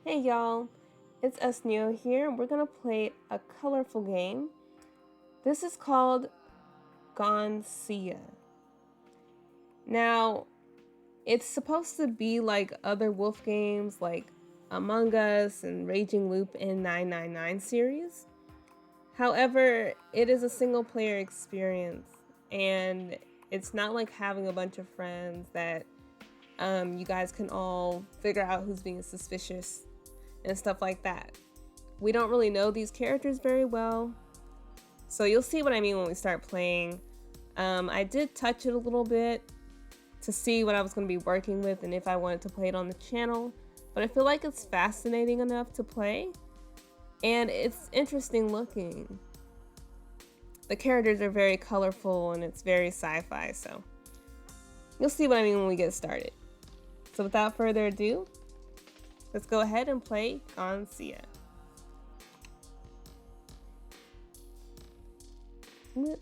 Hey y'all, it's Ezio here. We're gonna play a colorful game. This is called Gnosia. Now, it's supposed to be like other wolf games like Among Us and Raging Loop and 999 series. However, it is a single player experience and it's not like having a bunch of friends that you guys can all figure out who's being suspicious and stuff like that. We don't really know these characters very well, so you'll see what I mean when we start playing. I did touch it a little bit to see what I was going to be working with and if I wanted to play it on the channel, but I feel like it's fascinating enough to play, and it's interesting looking. The characters are very colorful and it's very sci-fi, so you'll see what I mean when we get started. So without further ado, let's go ahead and play Gnosia. Whoops.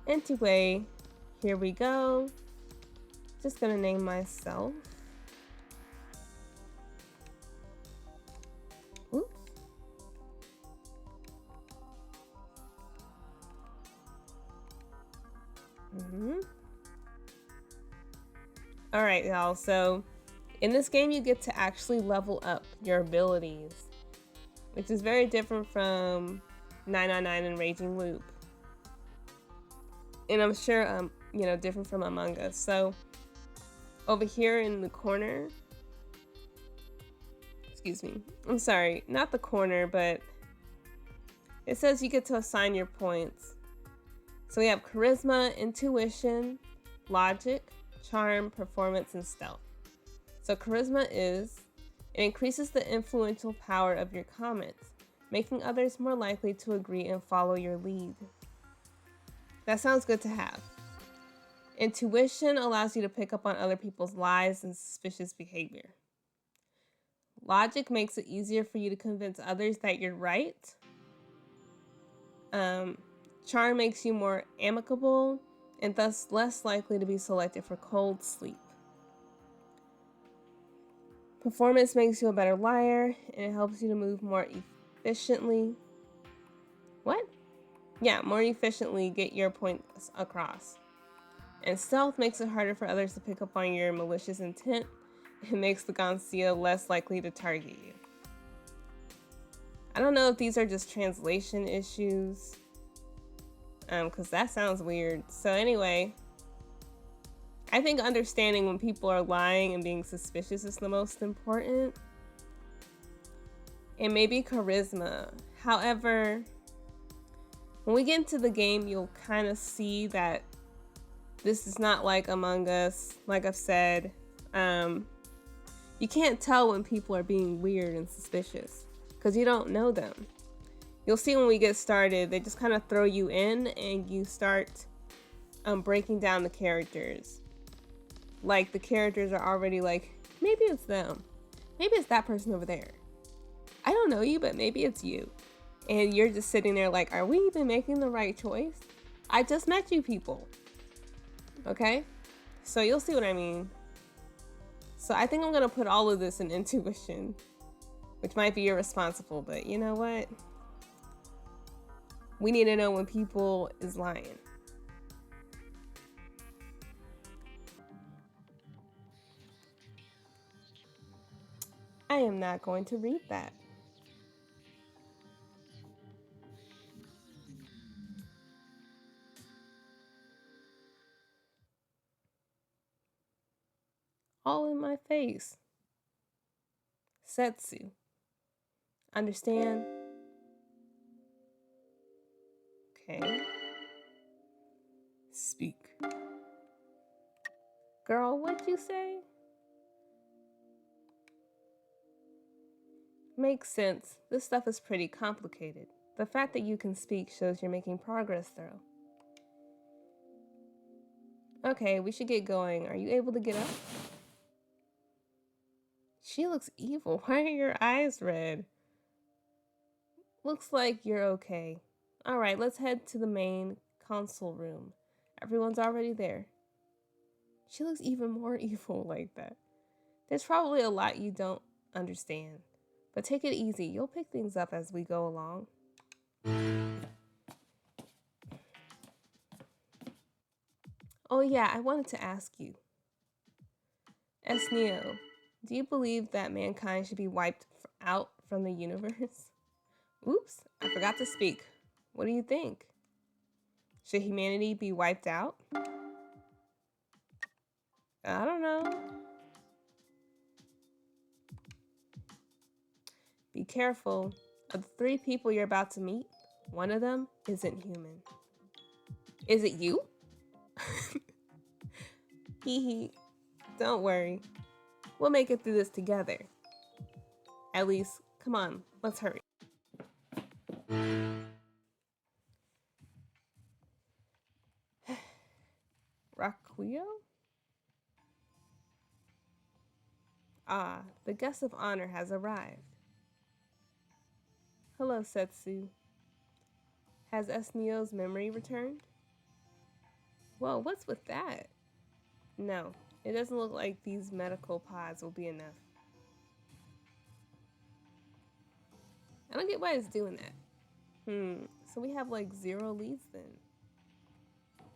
Anyway, here we go. Just gonna name myself. Oops. All right, y'all. So in this game, you get to actually level up your abilities, which is very different from 999 and Raging Loop. And I'm sure, different from Among Us. So over here in the corner, excuse me, I'm sorry, not the corner, but it says you get to assign your points. So we have charisma, intuition, logic, charm, performance, and stealth. So charisma it increases the influential power of your comments, making others more likely to agree and follow your lead. That sounds good to have. Intuition allows you to pick up on other people's lies and suspicious behavior. Logic makes it easier for you to convince others that you're right. Charm makes you more amicable and thus less likely to be selected for cold sleep. Performance makes you a better liar and it helps you to move more efficiently. What? Yeah, more efficiently get your points across. And stealth makes it harder for others to pick up on your malicious intent. It makes the Gnosia less likely to target you. I don't know if these are just translation issues, because that sounds weird. So anyway, I think understanding when people are lying and being suspicious is the most important. And maybe charisma. However, when we get into the game, you'll kind of see that this is not like Among Us. Like I've said, you can't tell when people are being weird and suspicious because you don't know them. You'll see when we get started, they just kind of throw you in and you start breaking down the characters. Like the characters are already like, maybe it's them. Maybe it's that person over there. I don't know you, but maybe it's you. And you're just sitting there like, are we even making the right choice? I just met you people. Okay? So you'll see what I mean. So I think I'm gonna put all of this in intuition, which might be irresponsible, but you know what? We need to know when people is lying. I am not going to read that. All in my face. Setsu. Understand? Okay. Speak. Girl, what'd you say? Makes sense. This stuff is pretty complicated. The fact that you can speak shows you're making progress, though. Okay, we should get going. Are you able to get up? She looks evil. Why are your eyes red? Looks like you're okay. Alright, let's head to the main console room. Everyone's already there. She looks even more evil like that. There's probably a lot you don't understand, but take it easy. You'll pick things up as we go along. Oh yeah, I wanted to ask you. Esneo, do you believe that mankind should be wiped out from the universe? Oops, I forgot to speak. What do you think? Should humanity be wiped out? I don't know. Be careful. Of the 3 people you're about to meet, one of them isn't human. Is it you? Hee hee. Don't worry. We'll make it through this together. At least, come on, let's hurry. Requio? Ah, the guest of honor has arrived. Hello, Setsu. Has Esneo's memory returned? Whoa, what's with that? No, it doesn't look like these medical pods will be enough. I don't get why it's doing that. So we have like 0 leads then.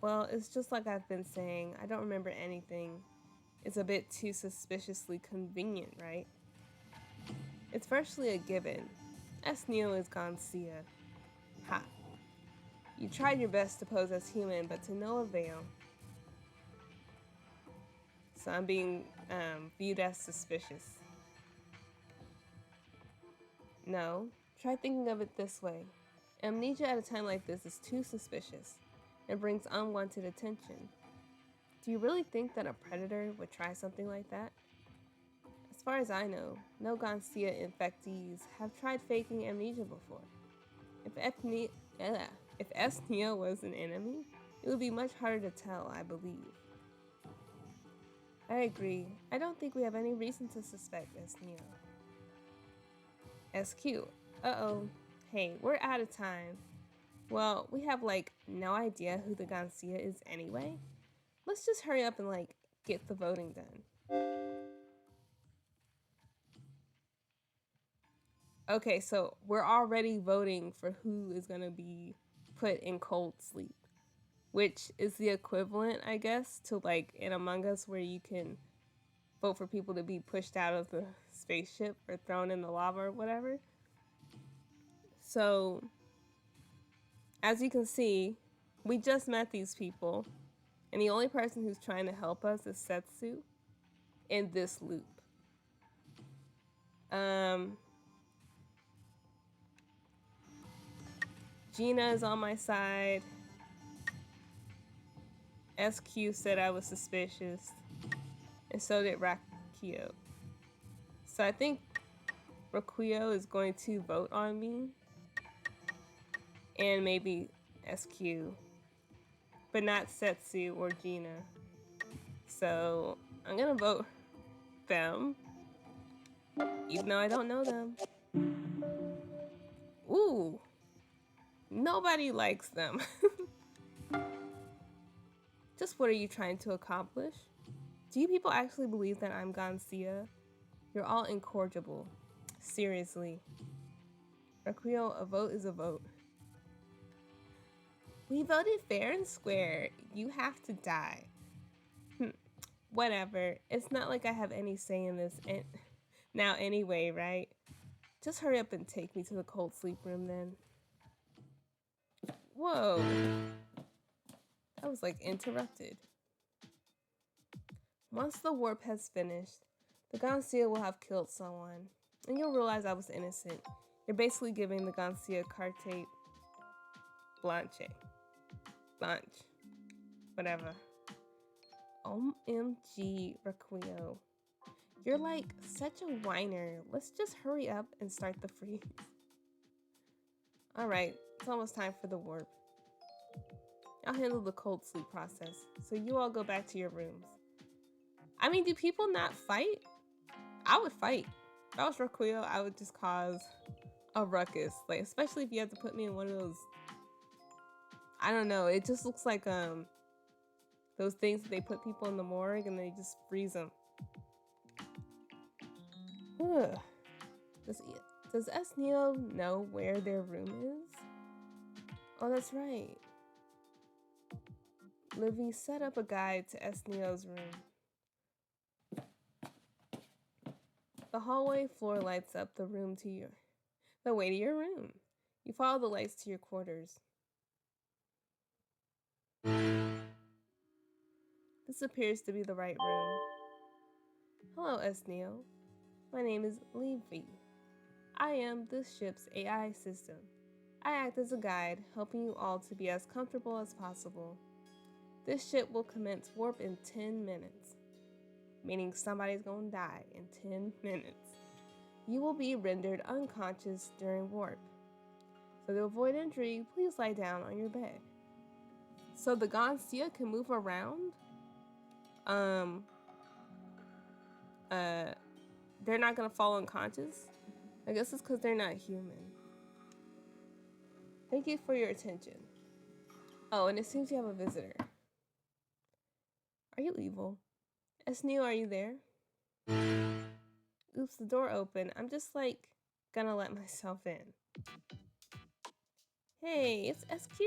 Well, it's just like I've been saying, I don't remember anything. It's a bit too suspiciously convenient, right? It's virtually a given. Esneo is Gnosia. Ha. You tried your best to pose as human, but to no avail. So I'm being viewed as suspicious. No, try thinking of it this way. Amnesia at a time like this is too suspicious. It brings unwanted attention. Do you really think that a predator would try something like that? As far as I know, no Gnosia infectees have tried faking amnesia before. If Esneo was an enemy, it would be much harder to tell, I believe. I agree. I don't think we have any reason to suspect Esneo. SQ. Uh-oh. Hey, we're out of time. Well, we have like no idea who the Gnosia is anyway. Let's just hurry up and like get the voting done. Okay, so we're already voting for who is gonna be put in cold sleep, which is the equivalent, I guess, to like in Among Us where you can vote for people to be pushed out of the spaceship or thrown in the lava or whatever. So, as you can see, we just met these people, and the only person who's trying to help us is Setsu in this loop. Gina is on my side. SQ said I was suspicious, and so did Requio. So I think Requio is going to vote on me, and maybe SQ, but not Setsu or Gina. So I'm gonna vote them, even though I don't know them. Ooh, nobody likes them. Just what are you trying to accomplish? Do you people actually believe that I'm Gnosia? You're all incorrigible. Seriously. Requio, a vote is a vote. We voted fair and square. You have to die. Whatever. It's not like I have any say in this now anyway, right? Just hurry up and take me to the cold sleep room then. Whoa. That was like interrupted. Once the warp has finished, the Gnosia will have killed someone, and you'll realize I was innocent. You're basically giving the Gnosia carte blanche. Whatever. OMG, Requio. You're like such a whiner. Let's just hurry up and start the freeze. Alright, it's almost time for the warp. I'll handle the cold sleep process, so you all go back to your rooms. I mean, do people not fight? I would fight. If I was Requio, I would just cause a ruckus. Like, especially if you have to put me in one of those I don't know. It just looks like those things that they put people in the morgue and they just freeze them. Ugh. Does Ezio know where their room is? Oh, that's right. Livy set up a guide to Ezio's room. The hallway floor lights up the way to your room. You follow the lights to your quarters. This appears to be the right room. Hello, Ezio. My name is Livy. I am this ship's AI system. I act as a guide, helping you all to be as comfortable as possible. This ship will commence warp in 10 minutes, meaning somebody's gonna die in 10 minutes. You will be rendered unconscious during warp. So to avoid injury, please lie down on your bed. So the Gnosia can move around? They're not gonna fall unconscious? I guess it's because they're not human. Thank you for your attention. Oh, and it seems you have a visitor. Are you evil? Ezio, are you there? Oops, the door opened. I'm just like gonna let myself in. Hey, it's SQ.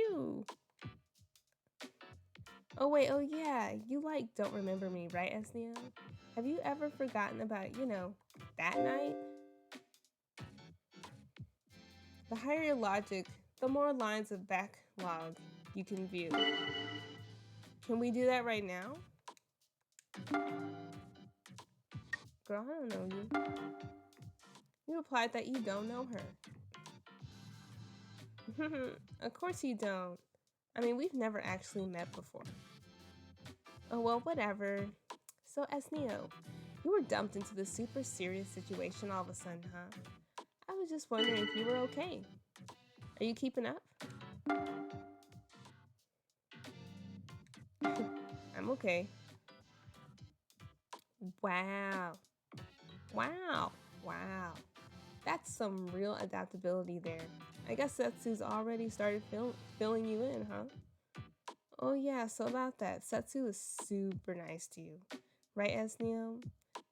Oh wait, oh yeah, you like don't remember me, right, Ezio? Have you ever forgotten about, that night? The higher your logic, the more lines of backlog you can view. Can we do that right now? Girl, I don't know you. You replied that you don't know her. Of course you don't. I mean, we've never actually met before. Oh, well, whatever. So, Ezio, you were dumped into this super serious situation all of a sudden, huh? I was just wondering if you were okay. Are you keeping up? I'm okay. Wow. Wow. Wow. That's some real adaptability there. I guess Setsu's already started filling you in, huh? Oh yeah, so about that, Setsu is super nice to you. Right, Ezio?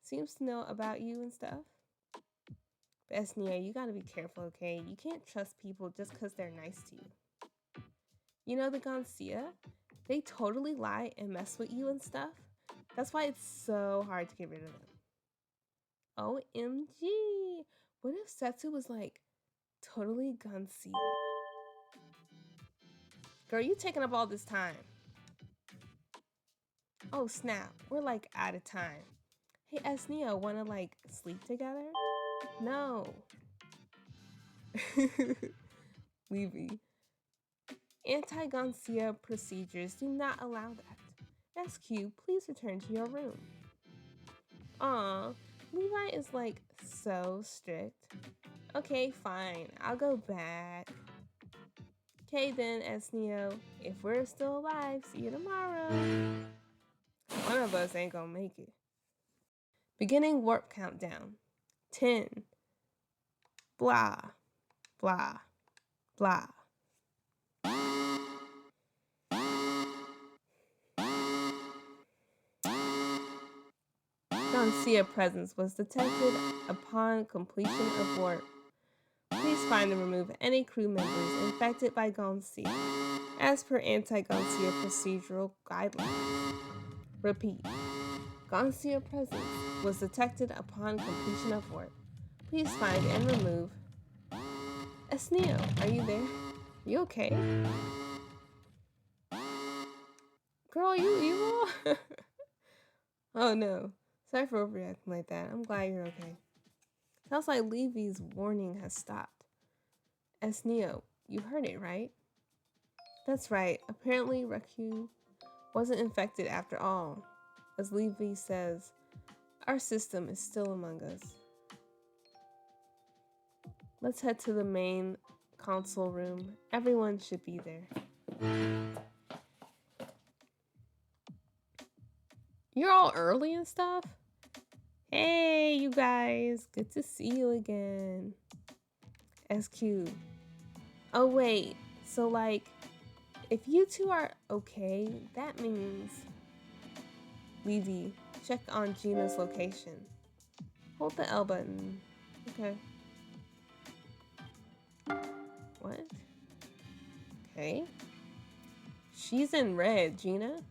Seems to know about you and stuff. But Ezio, you gotta be careful, okay? You can't trust people just because they're nice to you. You know the Gnosia? They totally lie and mess with you and stuff. That's why it's so hard to get rid of them. OMG! What if Setsu was like totally Gnosia? Girl, you taking up all this time. Oh snap, we're like out of time. Hey Ezio, wanna like sleep together? No. Levy. Anti-Gnosia procedures do not allow that. SQ, please return to your room. Aw, Levi is like so strict. Okay, fine, I'll go back. Okay then, Ezio, if we're still alive, see you tomorrow. One of us ain't gonna make it. Beginning warp countdown. 10. Blah. Blah. Blah. Gnosia presence was detected upon completion of warp. Please find and remove any crew members infected by Gnosia, as per anti-Gnosia procedural guidelines. Repeat. Gnosia presence was detected upon completion of warp. Please find and remove. Ezio, are you there? You okay? Girl, you evil? Oh no. Sorry for overreacting like that. I'm glad you're okay. Sounds like Levy's warning has stopped. Ezio, you heard it, right? That's right. Apparently Requio wasn't infected after all. As Levy says, our system is still among us. Let's head to the main console room. Everyone should be there. You're all early and stuff? Hey, you guys. Good to see you again. SQ. Oh, wait. So, like, If you two are okay, that means Levy, check on Gina's location. Hold the L button. Okay. What? Okay. She's in red, Gina.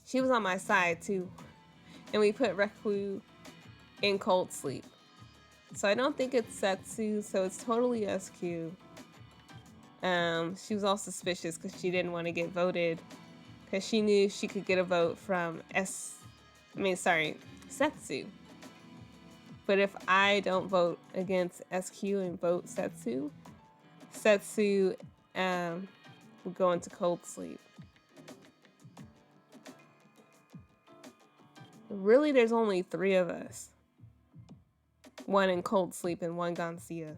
She was on my side too. And we put Requio in cold sleep. So I don't think it's Setsu, so it's totally SQ. She was all suspicious because she didn't want to get voted because she knew she could get a vote from Setsu. But if I don't vote against SQ and vote Setsu, Setsu will go into cold sleep. Really, there's only 3 of us. 1 in cold sleep and 1 Gnosia.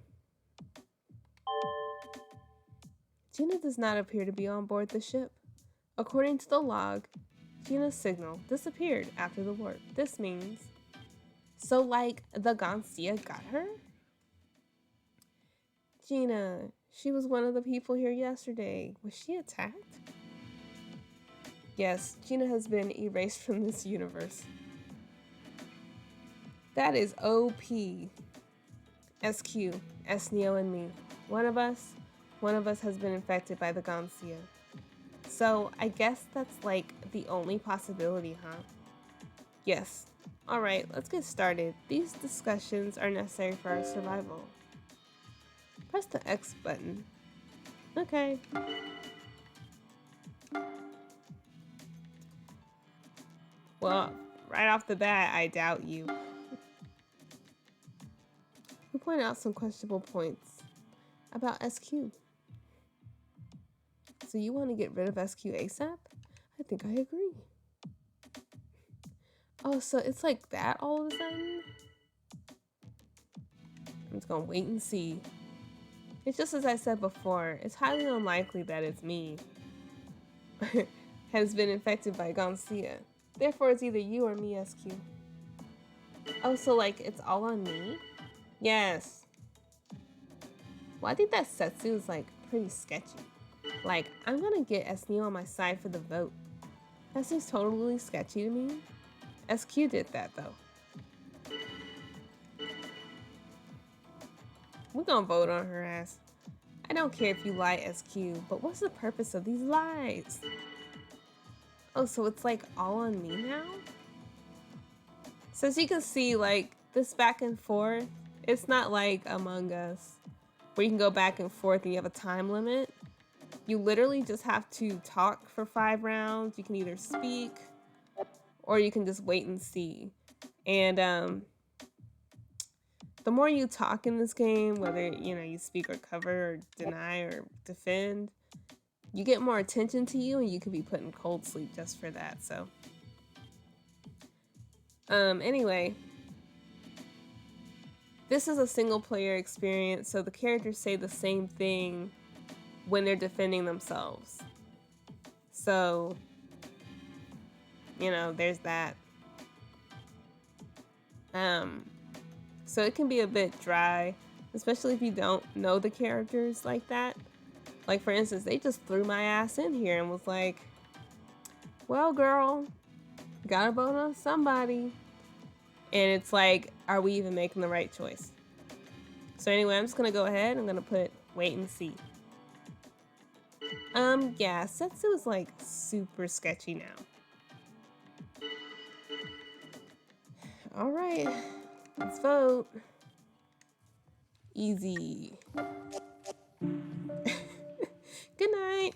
Gina does not appear to be on board the ship. According to the log, Gina's signal disappeared after the warp. This means... So, like, the Gnosia got her? Gina, she was one of the people here yesterday. Was she attacked? Yes, Gina has been erased from this universe. That is OP. SQ, Neo and me. One of us has been infected by the Gnosia. So I guess that's like the only possibility, huh? Yes. Alright, let's get started. These discussions are necessary for our survival. Press the X button. Okay. Well, right off the bat, I doubt you. We point out some questionable points about SQ. So you want to get rid of SQ ASAP? I think I agree. Oh, so it's like that all of a sudden? I'm just gonna wait and see. It's just as I said before, it's highly unlikely that it's me has been infected by Gnosia. Therefore, it's either you or me, SQ. Oh, so like it's all on me? Yes. Well, I think that Setsu is like pretty sketchy. Like, I'm gonna get Neo on my side for the vote. That seems totally sketchy to me. SQ did that though. We're gonna vote on her ass. I don't care if you lie, SQ, but what's the purpose of these lies? Oh, so it's like all on me now? So as you can see, like, this back and forth, it's not like Among Us, where you can go back and forth and you have a time limit. You literally just have to talk for 5 rounds. You can either speak, or you can just wait and see. And the more you talk in this game, whether you speak or cover or deny or defend, you get more attention to you, and you can be put in cold sleep just for that. So anyway, this is a single player experience, so the characters say the same thing when they're defending themselves. So there's that. So it can be a bit dry, especially if you don't know the characters like that. Like, for instance, they just threw my ass in here and was like, well, girl, gotta vote on somebody. And it's like, are we even making the right choice? So anyway, I'm just gonna go ahead. I'm gonna put wait and see. Yeah, Setsu is like super sketchy now. All right, let's vote. Easy. Good night.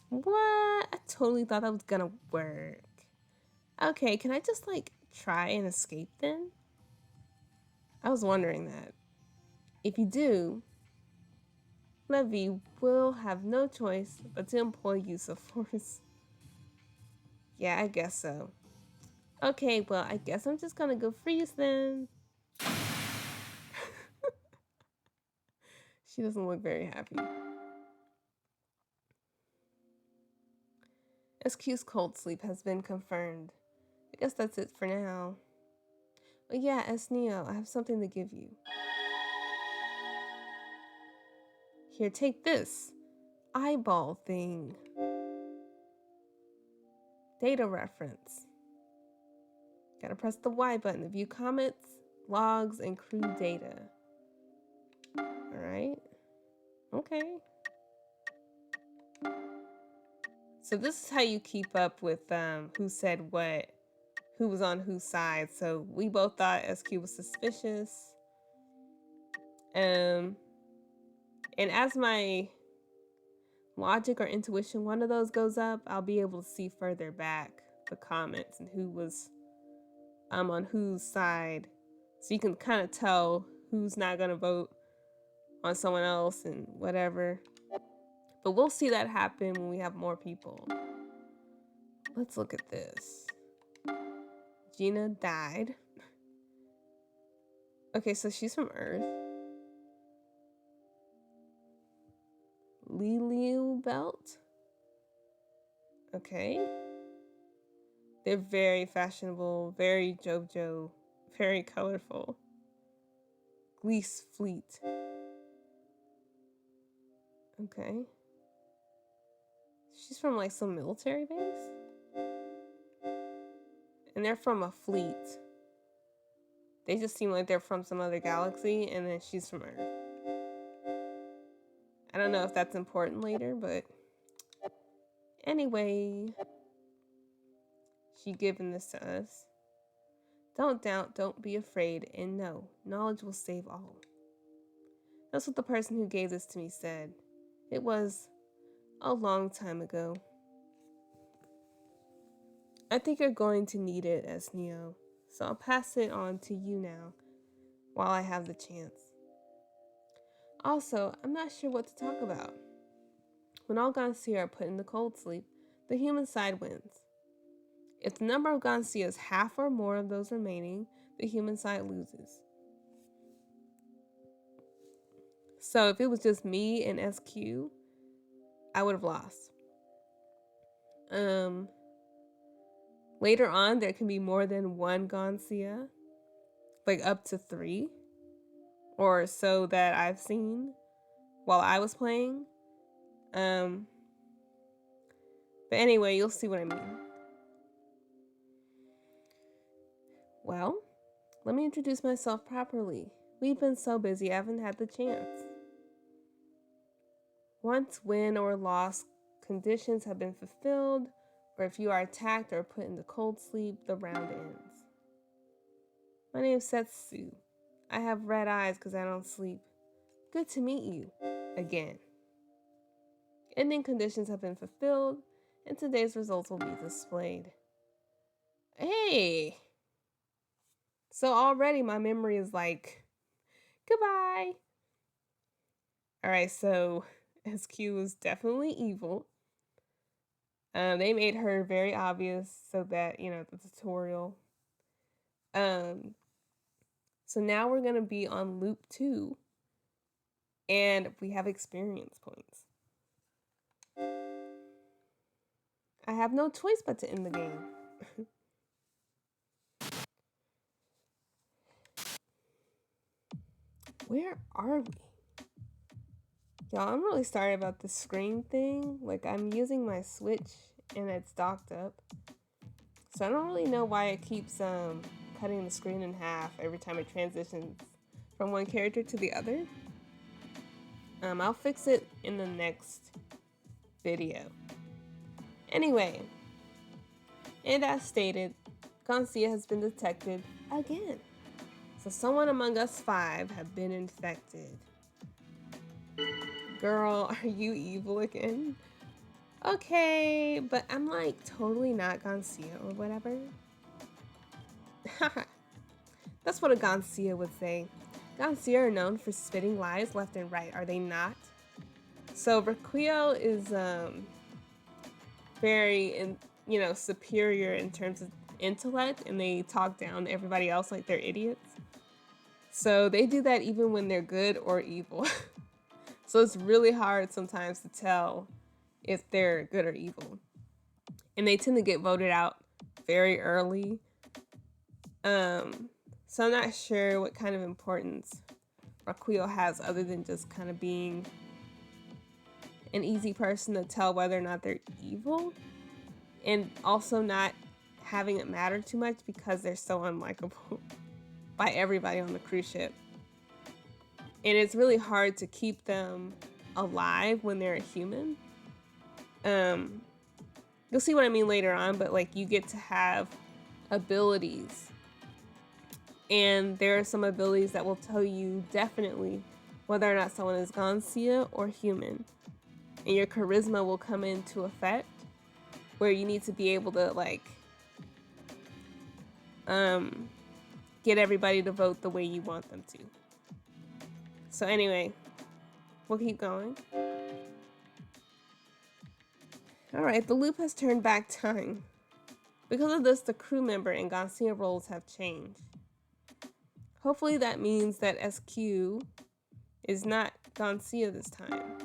What? I totally thought that was gonna work. Okay, can I just like try and escape then? I was wondering that. If you do, Levy will have no choice but to employ use of force. Yeah, I guess so. Okay, well, I guess I'm just gonna go freeze then. She doesn't look very happy. SQ's cold sleep has been confirmed. I guess that's it for now. But yeah, Neo, I have something to give you. Here, take this. eyeball thing. Data reference. Gotta press the Y button to view comments, logs, and crew data. Alright. Okay. So this is how you keep up with who said what, who was on whose side. So we both thought SQ was suspicious. And as my logic or intuition, one of those goes up, I'll be able to see further back the comments and who was on whose side. So you can kind of tell who's not gonna vote on someone else and whatever. But we'll see that happen when we have more people. Let's look at this. Gina died. Okay, so she's from Earth. Liliu belt. Okay. They're very fashionable, very JoJo, very colorful. Gleese Fleet. Okay. She's from like some military base? And they're from a fleet. They just seem like they're from some other galaxy, and then she's from Earth. I don't know if that's important later, but anyway, she given this to us. Don't doubt, don't be afraid, and know, knowledge will save all. That's what the person who gave this to me said. It was a long time ago. I think you're going to need it as Neo, so I'll pass it on to you now, while I have the chance. Also, I'm not sure what to talk about. When all Gnosia are put in the cold sleep, the human side wins. If the number of Gnosia is half or more of those remaining, the human side loses. So if it was just me and SQ, I would have lost. Later on, there can be more than one Gnosia, like up to 3, or so that I've seen while I was playing. But anyway, you'll see what I mean. Well, let me introduce myself properly. We've been so busy, I haven't had the chance. Once win or loss conditions have been fulfilled, or if you are attacked or put into cold sleep, the round ends. My name is Setsu. I have red eyes because I don't sleep. Good to meet you again. Ending conditions have been fulfilled, and today's results will be displayed. Hey! So already my memory is like, goodbye! Alright, so SQ is definitely evil. They made her very obvious so that, the tutorial. So now we're going to be on loop 2, and we have experience points. I have no choice but to end the game. Where are we? Y'all, I'm really sorry about the screen thing. Like, I'm using my Switch and it's docked up. So I don't really know why it keeps cutting the screen in half every time it transitions from one character to the other. I'll fix it in the next video. Anyway, and as stated, Gnosia has been detected again. So someone among us 5 have been infected. Girl, are you evil again? Okay, but I'm like totally not Gnosia or whatever. That's what a Gnosia would say. Gnosia are known for spitting lies left and right, are they not? So Requio is very superior in terms of intellect, and they talk down to everybody else like they're idiots. So they do that even when they're good or evil. So it's really hard sometimes to tell if they're good or evil. And they tend to get voted out very early. So I'm not sure what kind of importance Requio has other than just kind of being an easy person to tell whether or not they're evil, and also not having it matter too much because they're so unlikable by everybody on the cruise ship. And it's really hard to keep them alive when they're a human. You'll see what I mean later on, but like you get to have abilities. And there are some abilities that will tell you definitely whether or not someone is Gnosia or human. And your charisma will come into effect where you need to be able to like get everybody to vote the way you want them to. So anyway, we'll keep going. Alright, the loop has turned back time. Because of this, the crew member and Gnosia roles have changed. Hopefully that means that SQ is not Gnosia this time.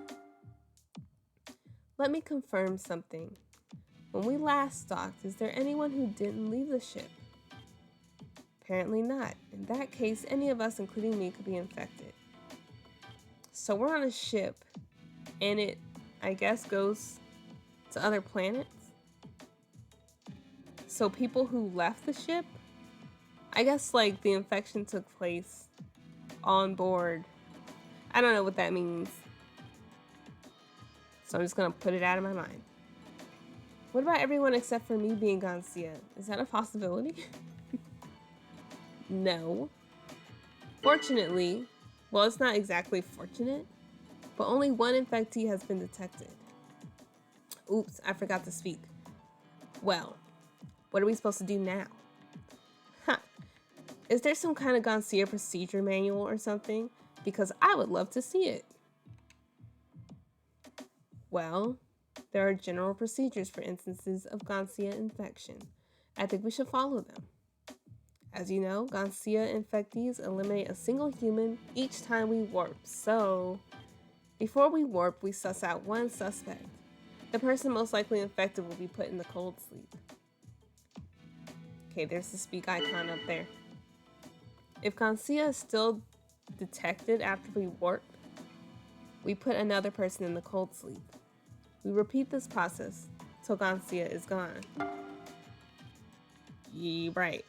Let me confirm something. When we last docked, is there anyone who didn't leave the ship? Apparently not. In that case, any of us, including me, could be infected. So we're on a ship, and it, I guess, goes to other planets. So people who left the ship, I guess like the infection took place on board. I don't know what that means. So I'm just gonna put it out of my mind. What about everyone except for me being Gnosia? Is that a possibility? No. Fortunately, well, it's not exactly fortunate, but only one infectee has been detected. Oops, I forgot to speak. Well, what are we supposed to do now? Huh. Is there some kind of Gnosia procedure manual or something? Because I would love to see it. Well, there are general procedures for instances of Gnosia infection. I think we should follow them. As you know, Gnosia infectees eliminate a single human each time we warp. So, before we warp, we suss out one suspect. The person most likely infected will be put in the cold sleep. Okay, there's the speak icon up there. If Gnosia is still detected after we warp, we put another person in the cold sleep. We repeat this process till Gnosia is gone. Yeah, right.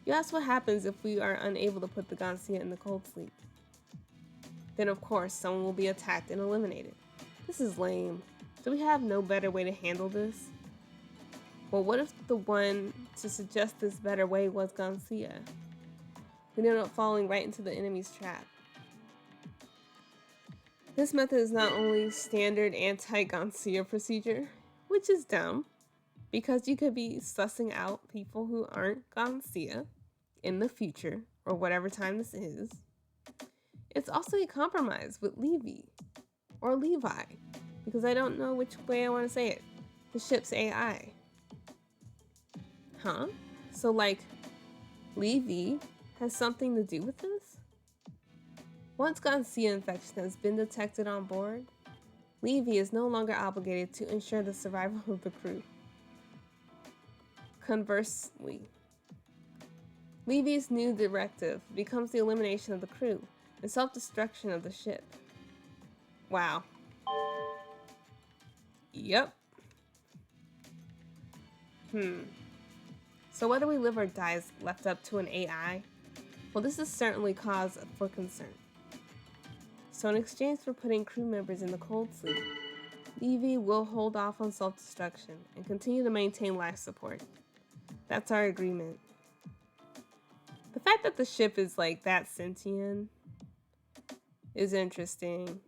You ask what happens if we are unable to put the Gnosia in the cold sleep. Then of course, someone will be attacked and eliminated. This is lame. Do we have no better way to handle this? Well, what if the one to suggest this better way was Gnosia? We end up falling right into the enemy's trap. This method is not only standard anti-Gnosia procedure, which is dumb, because you could be sussing out people who aren't Gnosia in the future, or whatever time this is. It's also a compromise with Levi, or Levi, because I don't know which way I want to say it. The ship's AI. Huh? So like, Levi has something to do with this? Once Gnosia infection has been detected on board, Levi is no longer obligated to ensure the survival of the crew. Conversely, Levi's new directive becomes the elimination of the crew and self-destruction of the ship. Wow. Yep. So whether we live or die is left up to an AI? Well, this is certainly cause for concern. So in exchange for putting crew members in the cold sleep, Levi will hold off on self-destruction and continue to maintain life support. That's our agreement. The fact that the ship is like that sentient is interesting.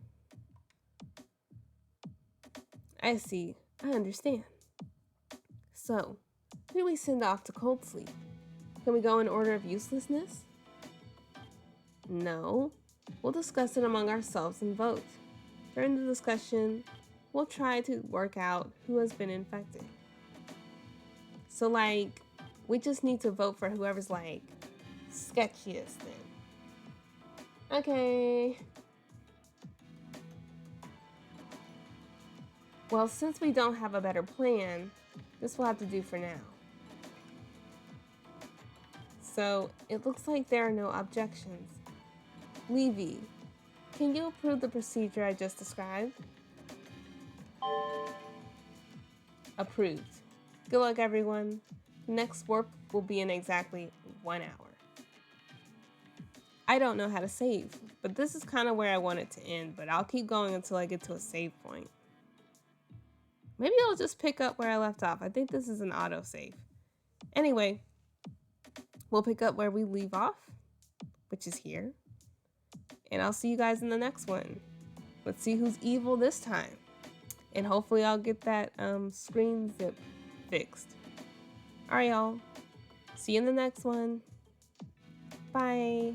I see. I understand. So, who do we send off to cold sleep? Can we go in order of uselessness? No. We'll discuss it among ourselves and vote. During the discussion, we'll try to work out who has been infected. So like, we just need to vote for whoever's like sketchiest then. Okay. Well, since we don't have a better plan, this will have to do for now. So it looks like there are no objections. Levi, Can you approve the procedure I just described? Approved. Good luck, everyone. Next warp will be in exactly 1 hour. I don't know how to save, but this is kind of where I want it to end, but I'll keep going until I get to a save point. Maybe I'll just pick up where I left off. I think this is an autosave. Anyway, we'll pick up where we leave off, which is here. And I'll see you guys in the next one. Let's see who's evil this time. And hopefully I'll get that screen zip fixed. All right, y'all. See you in the next one. Bye.